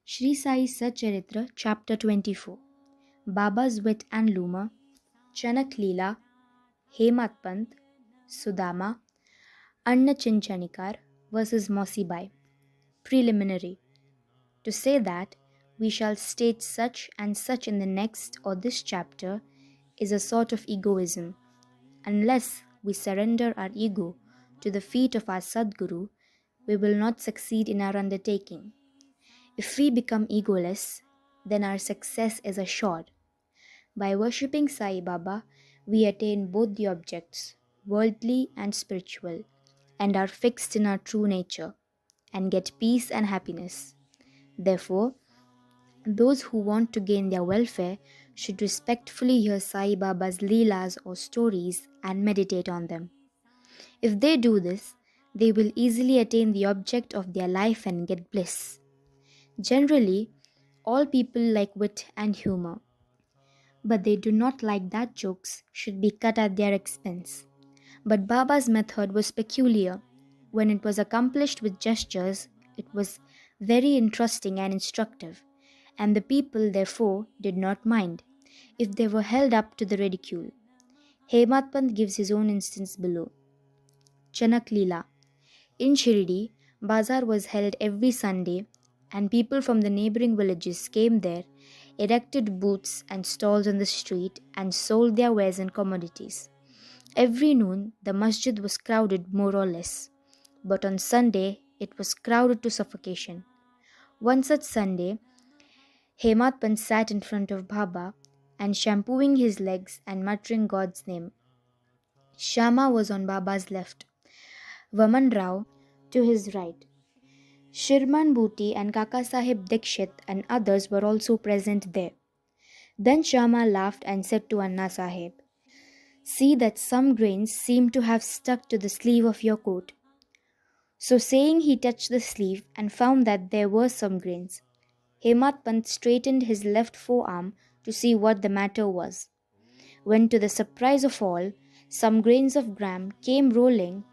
Shri Sai Satcharitra, Chapter 24. Baba's Wit and Lumour, Chanak Leela, Hemadpant, Sudama, Chinchanikar versus Mavsibai. Preliminary. To say that we shall state such and such in the next or this chapter is a sort of egoism. Unless we surrender our ego to the feet of our Sadguru, we will not succeed in our undertaking. If we become egoless, then our success is assured. By worshipping Sai Baba, we attain both the objects, worldly and spiritual, and are fixed in our true nature, and get peace and happiness. Therefore, those who want to gain their welfare should respectfully hear Sai Baba's Leelas or stories and meditate on them. If they do this, they will easily attain the object of their life and get bliss. Generally, all people like wit and humor, but they do not like that jokes should be cut at their expense. But Baba's method was peculiar. When it was accomplished with gestures, it was very interesting and instructive, and the people therefore did not mind if they were held up to the ridicule. Hemadpant gives his own instance below. Chanak Leela. In Shirdi, bazaar was held every Sunday, and people from the neighboring villages came there, erected booths and stalls on the street, and sold their wares and commodities. Every noon, the masjid was crowded more or less, but on Sunday, it was crowded to suffocation. One such Sunday, Hemadpant sat in front of Baba and shampooing his legs and muttering God's name. Shama was on Baba's left, Vaman Rao to his right. Shirman Bhuti and Kaka Sahib Dikshit and others were also present there. Then Shama laughed and said to Anna Sahib, "See that some grains seem to have stuck to the sleeve of your coat." So saying, he touched the sleeve and found that there were some grains. Hemadpant straightened his left forearm to see what the matter was, when to the surprise of all, some grains of gram came rolling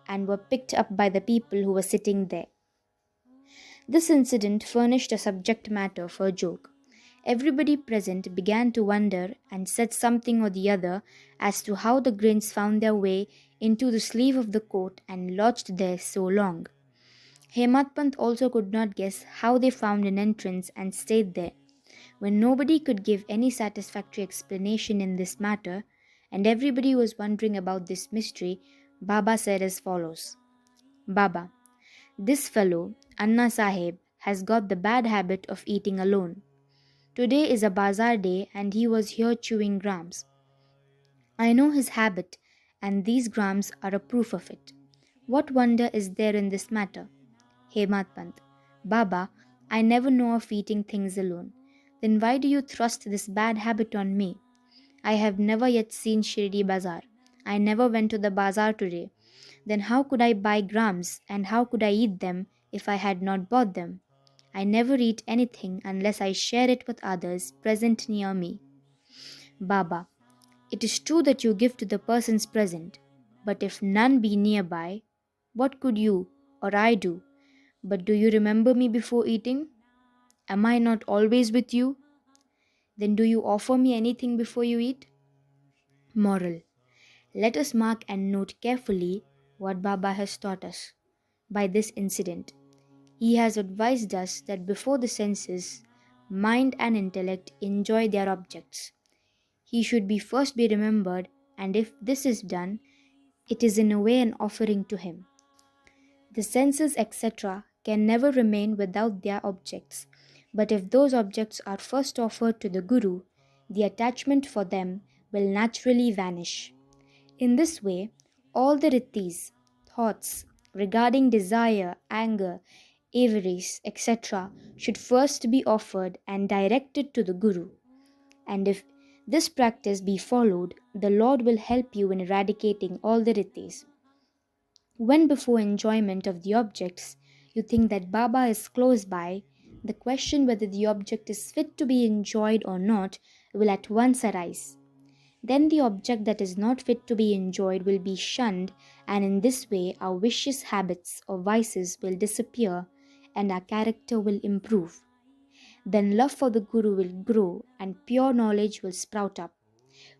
and were picked up by the people who were sitting there. This incident furnished a subject matter for a joke. Everybody present began to wonder and said something or the other as to how the grains found their way into the sleeve of the coat and lodged there so long. Hemadpant also could not guess how they found an entrance and stayed there. When nobody could give any satisfactory explanation in this matter, and everybody was wondering about this mystery, Baba said as follows. Baba, this fellow, Anna Sahib, has got the bad habit of eating alone. Today is a bazaar day and he was here chewing grams. I know his habit, and these grams are a proof of it. What wonder is there in this matter? Hemadpant, Baba, I never know of eating things alone. Then why do you thrust this bad habit on me? I have never yet seen Shirdi Bazaar. I never went to the bazaar today. Then how could I buy grams and how could I eat them if I had not bought them? I never eat anything unless I share it with others present near me. Baba, it is true that you give to the persons present, but if none be nearby, what could you or I do? But do you remember me before eating? Am I not always with you? Then do you offer me anything before you eat? Moral. Let us mark and note carefully what Baba has taught us by this incident. He has advised us that before the senses, mind and intellect enjoy their objects, he should be first be remembered, and if this is done, it is in a way an offering to him. The senses, etc., can never remain without their objects, but if those objects are first offered to the Guru, the attachment for them will naturally vanish. In this way, all the rittis, thoughts regarding desire, anger, avarice, etc., should first be offered and directed to the Guru. And if this practice be followed, the Lord will help you in eradicating all the rittis. When before enjoyment of the objects, you think that Baba is close by, the question whether the object is fit to be enjoyed or not will at once arise. Then the object that is not fit to be enjoyed will be shunned, and in this way our vicious habits or vices will disappear and our character will improve. Then love for the Guru will grow and pure knowledge will sprout up.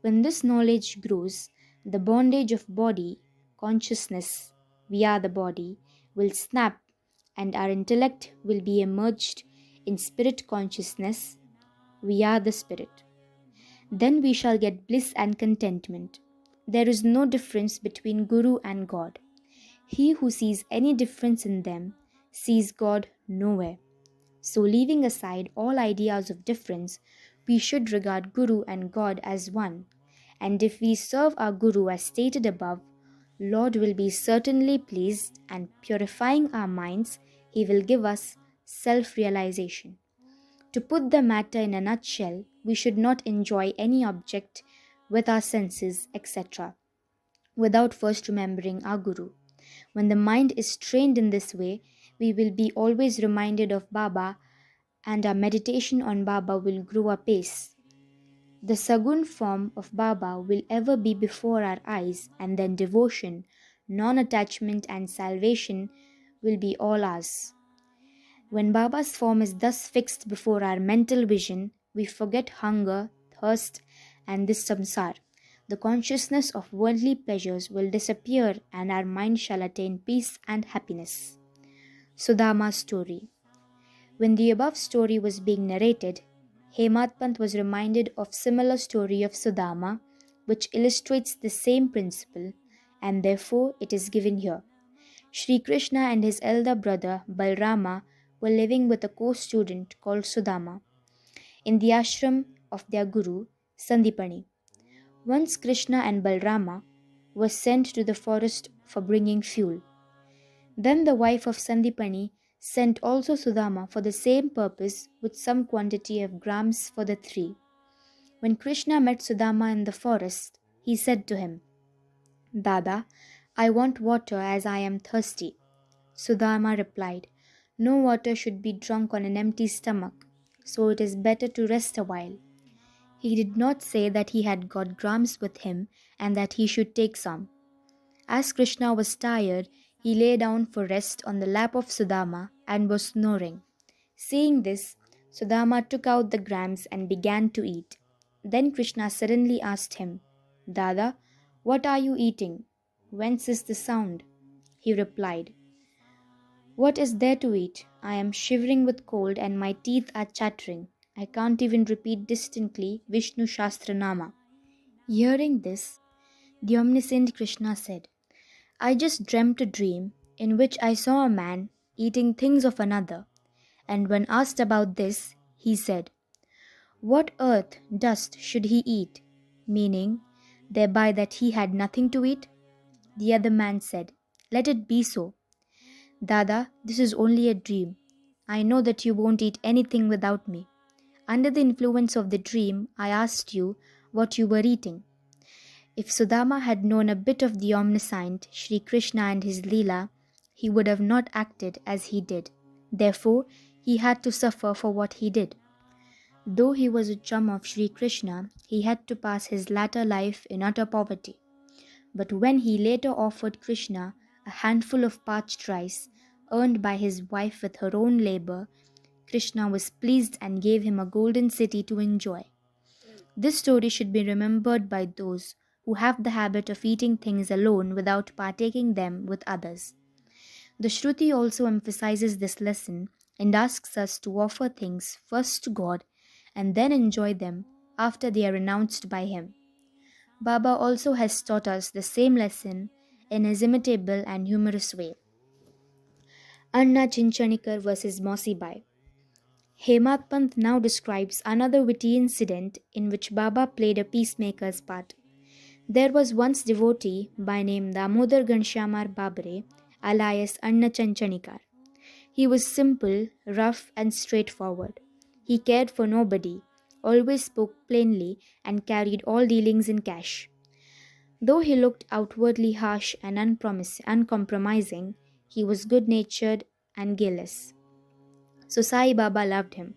When this knowledge grows, the bondage of body, consciousness, via the body, will snap and our intellect will be emerged in spirit consciousness via the spirit. Then we shall get bliss and contentment. There is no difference between Guru and God. He who sees any difference in them sees God nowhere. So, leaving aside all ideas of difference, we should regard Guru and God as one. And if we serve our Guru as stated above, Lord will be certainly pleased, and purifying our minds, He will give us self-realization. To put the matter in a nutshell, we should not enjoy any object with our senses, etc., without first remembering our Guru. When the mind is trained in this way, we will be always reminded of Baba, and our meditation on Baba will grow apace. The Sagun form of Baba will ever be before our eyes, and then devotion, non-attachment and salvation will be all ours. When Baba's form is thus fixed before our mental vision, we forget hunger, thirst, and this samsar. The consciousness of worldly pleasures will disappear and our mind shall attain peace and happiness. Sudama's story. When the above story was being narrated, Hemadpant was reminded of similar story of Sudama, which illustrates the same principle, and therefore it is given here. Shri Krishna and his elder brother Balrama were living with a co-student called Sudama in the ashram of their guru Sandipani. Once Krishna and Balrama were sent to the forest for bringing fuel. Then the wife of Sandipani sent also Sudama for the same purpose with some quantity of grams for the three. When Krishna met Sudama in the forest, he said to him, "Dada, I want water as I am thirsty." Sudama replied, "No water should be drunk on an empty stomach, so it is better to rest a while." He did not say that he had got grams with him and that he should take some. As Krishna was tired, he lay down for rest on the lap of Sudama and was snoring. Seeing this, Sudama took out the grams and began to eat. Then Krishna suddenly asked him, "Dada, what are you eating? Whence is the sound?" He replied, "What is there to eat? I am shivering with cold and my teeth are chattering. I can't even repeat distinctly Vishnu Shastra Nama." Hearing this, the omniscient Krishna said, "I just dreamt a dream in which I saw a man eating things of another, and when asked about this, he said, 'What earth, dust should he eat?' Meaning, thereby that he had nothing to eat. The other man said, 'Let it be so. Dada, this is only a dream. I know that you won't eat anything without me. Under the influence of the dream, I asked you what you were eating.'" If Sudama had known a bit of the omniscient Shri Krishna and his Leela, he would have not acted as he did. Therefore, he had to suffer for what he did. Though he was a chum of Shri Krishna, he had to pass his latter life in utter poverty. But when he later offered Krishna a handful of parched rice, earned by his wife with her own labor, Krishna was pleased and gave him a golden city to enjoy. This story should be remembered by those who have the habit of eating things alone without partaking them with others. The Shruti also emphasizes this lesson and asks us to offer things first to God and then enjoy them after they are renounced by Him. Baba also has taught us the same lesson in his imitable and humorous way. Anna Chinchanikar versus Mavsibai. Hemadpant now describes another witty incident in which Baba played a peacemaker's part. There was once devotee by name Damodar Ganshamar Babare, alias Anna Chinchanikar. He was simple, rough and straightforward. He cared for nobody, always spoke plainly and carried all dealings in cash. Though he looked outwardly harsh and uncompromising, he was good-natured and guileless. So Sai Baba loved him.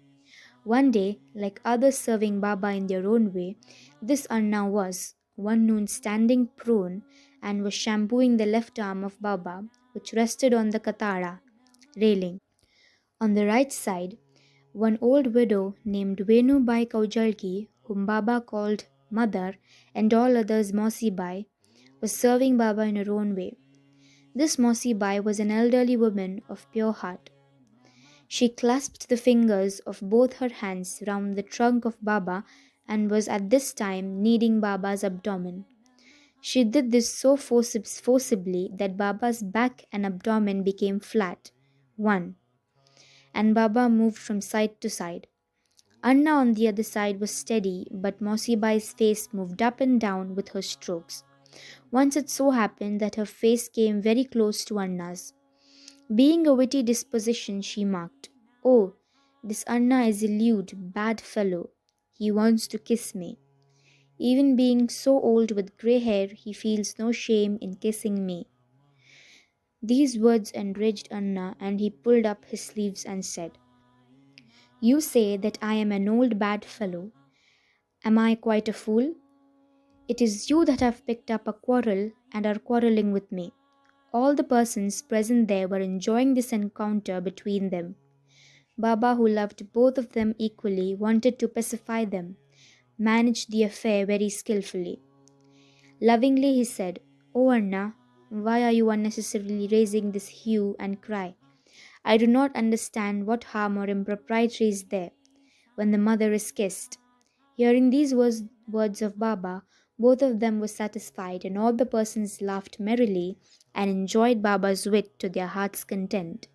One day, like others serving Baba in their own way, this Anna was, one noon, standing prone and was shampooing the left arm of Baba, which rested on the katara railing. On the right side One old widow named Venubai Kaujalgi, whom Baba called Mother and all others Mavsibai, was serving Baba in her own way. This Mavsibai was an elderly woman of pure heart. She clasped the fingers of both her hands round the trunk of Baba and was at this time kneading Baba's abdomen. She did this so forcibly that Baba's back and abdomen became flat, one, and Baba moved from side to side. Anna on the other side was steady, but Mosibai's face moved up and down with her strokes. Once it so happened that her face came very close to Anna's. Being a witty disposition, she marked, "Oh, this Anna is a lewd, bad fellow. He wants to kiss me. Even being so old with grey hair, he feels no shame in kissing me." These words enraged Anna, and he pulled up his sleeves and said, "You say that I am an old bad fellow. Am I quite a fool? It is you that have picked up a quarrel and are quarrelling with me." All the persons present there were enjoying this encounter between them. Baba, who loved both of them equally, wanted to pacify them, managed the affair very skillfully. Lovingly he said, "Oh Anna, why are you unnecessarily raising this hue and cry? I do not understand what harm or impropriety is there when the mother is kissed." Hearing these words of Baba, both of them were satisfied, and all the persons laughed merrily and enjoyed Baba's wit to their heart's content.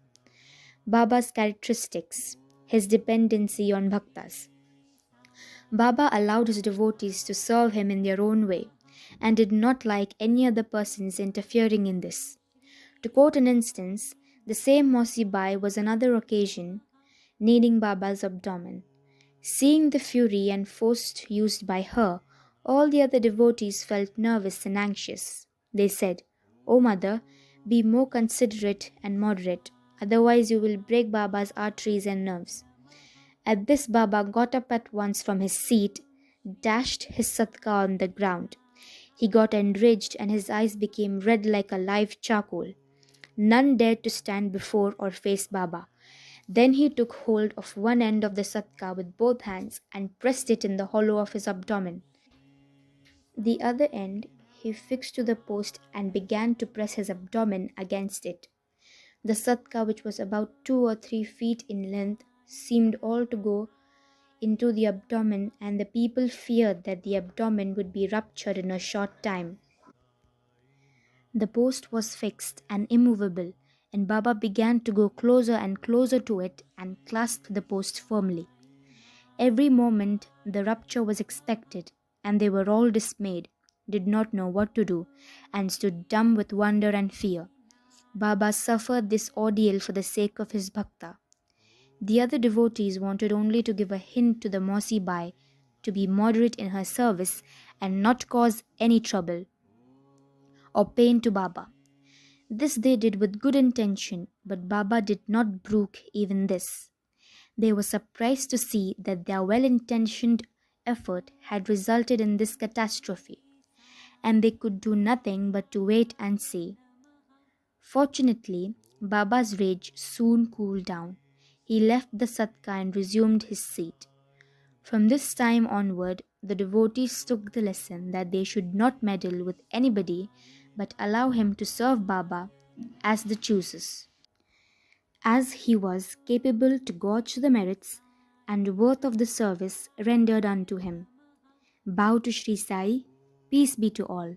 Baba's characteristics, his dependency on bhaktas. Baba allowed his devotees to serve him in their own way, and did not like any other persons interfering in this. To quote an instance, the same Mausibai was another occasion kneading Baba's abdomen. Seeing the fury and force used by her, all the other devotees felt nervous and anxious. They said, "O mother, be more considerate and moderate, otherwise you will break Baba's arteries and nerves." At this Baba got up at once from his seat, dashed his satka on the ground. He got enraged and his eyes became red like a live charcoal. None dared to stand before or face Baba. Then he took hold of one end of the satka with both hands and pressed it in the hollow of his abdomen. The other end he fixed to the post and began to press his abdomen against it. The satka, which was about 2 or 3 feet in length, seemed all to go into the abdomen, and the people feared that the abdomen would be ruptured in a short time. The post was fixed and immovable, and Baba began to go closer and closer to it and clasped the post firmly. Every moment the rupture was expected, and they were all dismayed, did not know what to do, and stood dumb with wonder and fear. Baba suffered this ordeal for the sake of his bhakta. The other devotees wanted only to give a hint to the Mausibai to be moderate in her service and not cause any trouble or pain to Baba. This they did with good intention, but Baba did not brook even this. They were surprised to see that their well-intentioned effort had resulted in this catastrophe, and they could do nothing but to wait and see. Fortunately, Baba's rage soon cooled down. He left the satka and resumed his seat. From this time onward, the devotees took the lesson that they should not meddle with anybody but allow him to serve Baba as the chooses, as he was capable to gauge the merits and worth of the service rendered unto him. Bow to Shri Sai, peace be to all.